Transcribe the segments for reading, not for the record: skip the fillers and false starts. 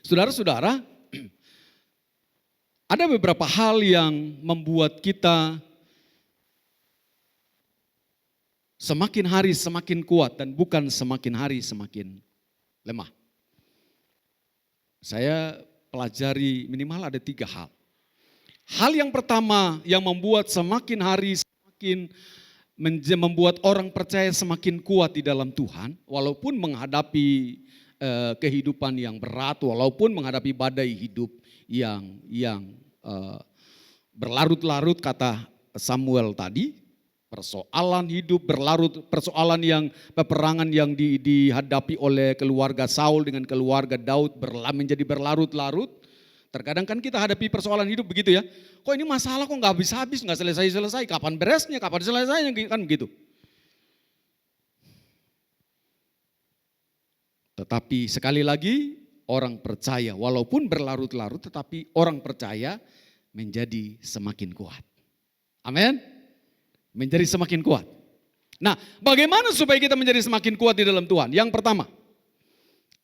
Saudara-saudara, ada beberapa hal yang membuat kita semakin hari semakin kuat dan bukan semakin hari semakin lemah. Saya pelajari minimal ada 3 hal. Hal yang pertama yang membuat semakin hari semakin membuat orang percaya semakin kuat di dalam Tuhan, walaupun menghadapi kehidupan yang berat, walaupun menghadapi badai hidup yang berlarut-larut kata Samuel tadi, persoalan hidup berlarut, persoalan yang peperangan yang dihadapi oleh keluarga Saul dengan keluarga Daud menjadi berlarut-larut. Terkadang kan kita hadapi persoalan hidup begitu ya, kok ini masalah kok nggak habis-habis, nggak selesai-selesai, kapan beresnya, kapan selesainya, kan begitu. Tetapi sekali lagi orang percaya walaupun berlarut-larut tetapi orang percaya menjadi semakin kuat. Amin. Menjadi semakin kuat. Nah, bagaimana supaya kita menjadi semakin kuat di dalam Tuhan? Yang pertama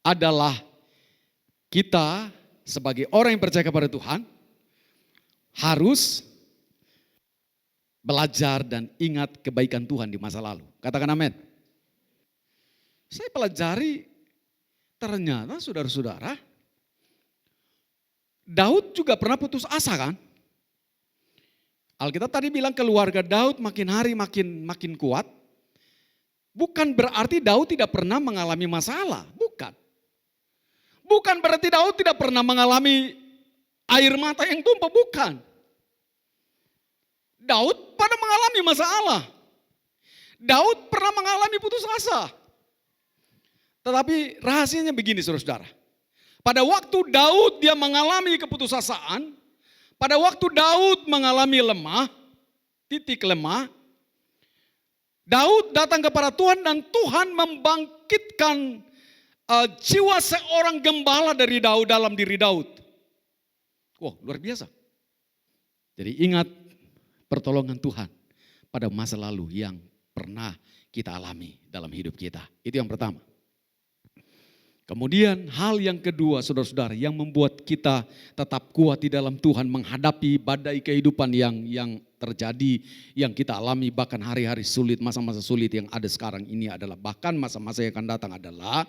adalah kita sebagai orang yang percaya kepada Tuhan harus belajar dan ingat kebaikan Tuhan di masa lalu. Katakan amin. Saya pelajari ternyata saudara-saudara, Daud juga pernah putus asa kan? Alkitab tadi bilang keluarga Daud makin hari makin kuat. Bukan berarti Daud tidak pernah mengalami masalah, bukan. Bukan berarti Daud tidak pernah mengalami air mata yang tumpah, bukan. Daud pada mengalami masalah. Daud pernah mengalami putus asa. Tetapi rahasianya begini saudara-saudara. Pada waktu Daud dia mengalami keputusasaan, pada waktu Daud mengalami lemah, titik lemah, Daud datang kepada Tuhan dan Tuhan membangkitkan jiwa seorang gembala dari Daud dalam diri Daud. Wah, luar biasa. Jadi ingat pertolongan Tuhan pada masa lalu yang pernah kita alami dalam hidup kita. Itu yang pertama. Kemudian hal yang kedua saudara-saudara yang membuat kita tetap kuat di dalam Tuhan menghadapi badai kehidupan yang terjadi, yang kita alami bahkan hari-hari sulit, masa-masa sulit yang ada sekarang ini adalah bahkan masa-masa yang akan datang adalah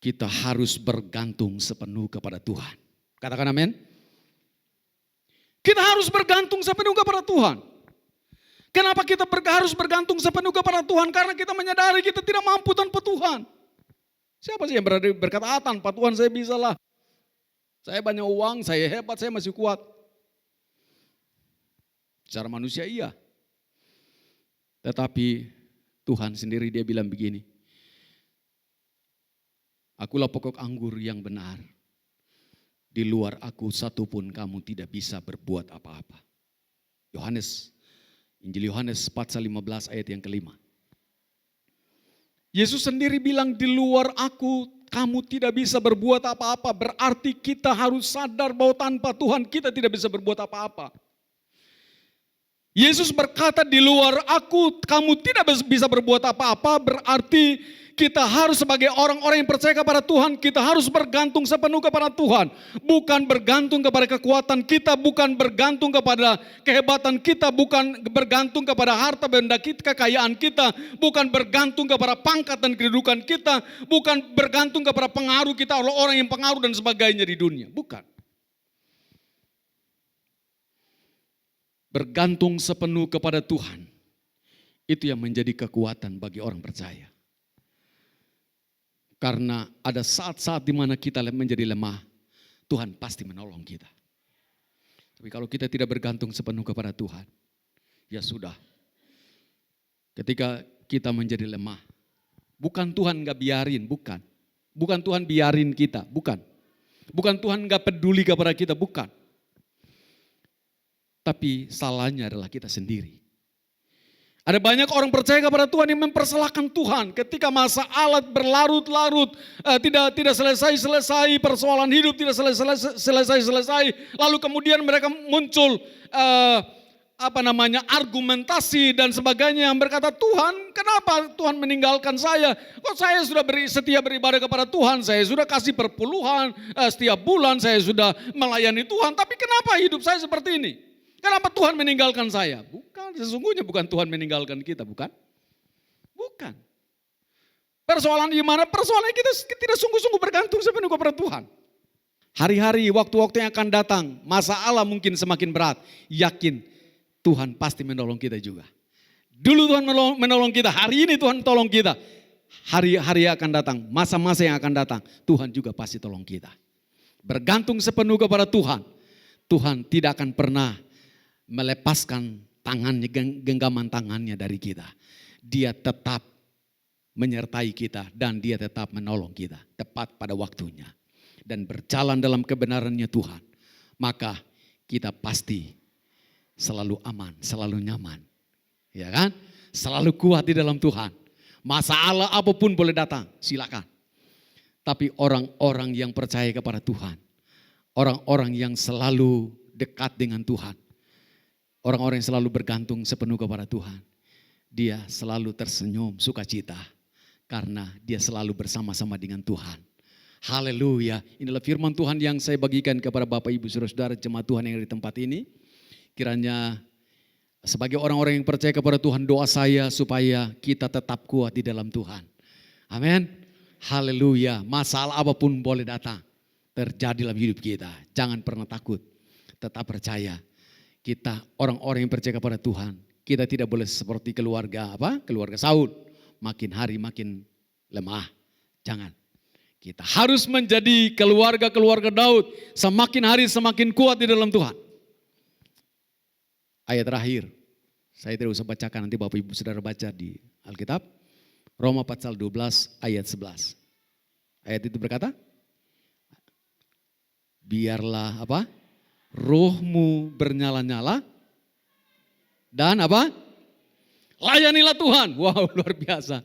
kita harus bergantung sepenuh kepada Tuhan. Katakan amin. Kita harus bergantung sepenuh kepada Tuhan. Kenapa kita harus bergantung sepenuh kepada Tuhan? Karena kita menyadari kita tidak mampu tanpa Tuhan. Siapa sih yang berkata, tanpa Tuhan saya bisa lah. Saya banyak uang, saya hebat, saya masih kuat. Secara manusia iya. Tetapi Tuhan sendiri dia bilang begini. Akulah pokok anggur yang benar. Di luar aku satupun kamu tidak bisa berbuat apa-apa. Injil Yohanes pasal 15 ayat yang kelima. Yesus sendiri bilang di luar aku kamu tidak bisa berbuat apa-apa. Berarti kita harus sadar bahwa tanpa Tuhan kita tidak bisa berbuat apa-apa. Yesus berkata di luar aku kamu tidak bisa berbuat apa-apa. Berarti kita harus sebagai orang-orang yang percaya kepada Tuhan, kita harus bergantung sepenuh kepada Tuhan. Bukan bergantung kepada kekuatan kita, bukan bergantung kepada kehebatan kita, bukan bergantung kepada harta benda kita, kekayaan kita, bukan bergantung kepada pangkat dan kedudukan kita, bukan bergantung kepada pengaruh kita oleh orang yang pengaruh dan sebagainya di dunia. Bukan. Bergantung sepenuh kepada Tuhan, itu yang menjadi kekuatan bagi orang percaya. Karena ada saat-saat di mana kita menjadi lemah, Tuhan pasti menolong kita. Tapi kalau kita tidak bergantung sepenuh kepada Tuhan, ya sudah. Ketika kita menjadi lemah, bukan Tuhan gak biarin, bukan. Bukan Tuhan biarin kita, bukan. Bukan Tuhan gak peduli kepada kita, bukan. Tapi salahnya adalah kita sendiri. Ada banyak orang percaya kepada Tuhan yang mempersalahkan Tuhan ketika masa alat berlarut-larut, tidak selesai-selesai, persoalan hidup tidak selesai-selesai, lalu kemudian mereka muncul argumentasi dan sebagainya, yang berkata, Tuhan, kenapa Tuhan meninggalkan saya? Kok saya sudah setia beribadah kepada Tuhan, saya sudah kasih perpuluhan setiap bulan, saya sudah melayani Tuhan, tapi kenapa hidup saya seperti ini? Kenapa Tuhan meninggalkan saya? Bukan, sesungguhnya bukan Tuhan meninggalkan kita, bukan? Bukan. Persoalan di mana? Persoalan kita tidak sungguh-sungguh bergantung sepenuh kepada Tuhan. Hari-hari, waktu-waktu yang akan datang, masalah mungkin semakin berat, yakin Tuhan pasti menolong kita juga. Dulu Tuhan menolong kita, hari ini Tuhan tolong kita. Hari-hari akan datang, masa-masa yang akan datang, Tuhan juga pasti tolong kita. Bergantung sepenuh kepada Tuhan. Tuhan tidak akan pernah melepaskan tangannya, genggaman tangannya dari kita. Dia tetap menyertai kita dan dia tetap menolong kita tepat pada waktunya. Dan berjalan dalam kebenarannya Tuhan. Maka kita pasti selalu aman, selalu nyaman. Ya kan? Selalu kuat di dalam Tuhan. Masalah apapun boleh datang, silakan. Tapi orang-orang yang percaya kepada Tuhan, orang-orang yang selalu dekat dengan Tuhan, orang-orang yang selalu bergantung sepenuh kepada Tuhan, dia selalu tersenyum, sukacita, karena dia selalu bersama-sama dengan Tuhan. Haleluya. Inilah firman Tuhan yang saya bagikan kepada Bapak Ibu Saudara-saudara jemaat Tuhan yang ada di tempat ini. Kiranya sebagai orang-orang yang percaya kepada Tuhan, doa saya supaya kita tetap kuat di dalam Tuhan. Amin. Haleluya. Masalah apapun boleh datang, terjadi dalam hidup kita. Jangan pernah takut. Tetap percaya. Kita orang-orang yang percaya kepada Tuhan, kita tidak boleh seperti keluarga Saul, makin hari makin lemah. Jangan. Kita harus menjadi keluarga Daud, semakin hari semakin kuat di dalam Tuhan. Ayat terakhir, saya tidak usah bacakan, nanti Bapak Ibu Saudara baca di Alkitab. Roma pasal 12 ayat 11. Ayat itu berkata, biarlah rohmu bernyala-nyala dan layanilah Tuhan. Wow, luar biasa.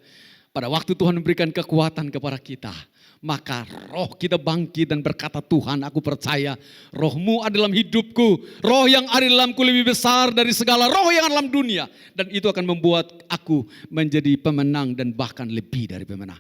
Pada waktu Tuhan memberikan kekuatan kepada kita, maka roh kita bangkit dan berkata, Tuhan, aku percaya rohmu ada dalam hidupku. Roh yang ada dalamku lebih besar dari segala roh yang ada dalam dunia. Dan itu akan membuat aku menjadi pemenang dan bahkan lebih dari pemenang.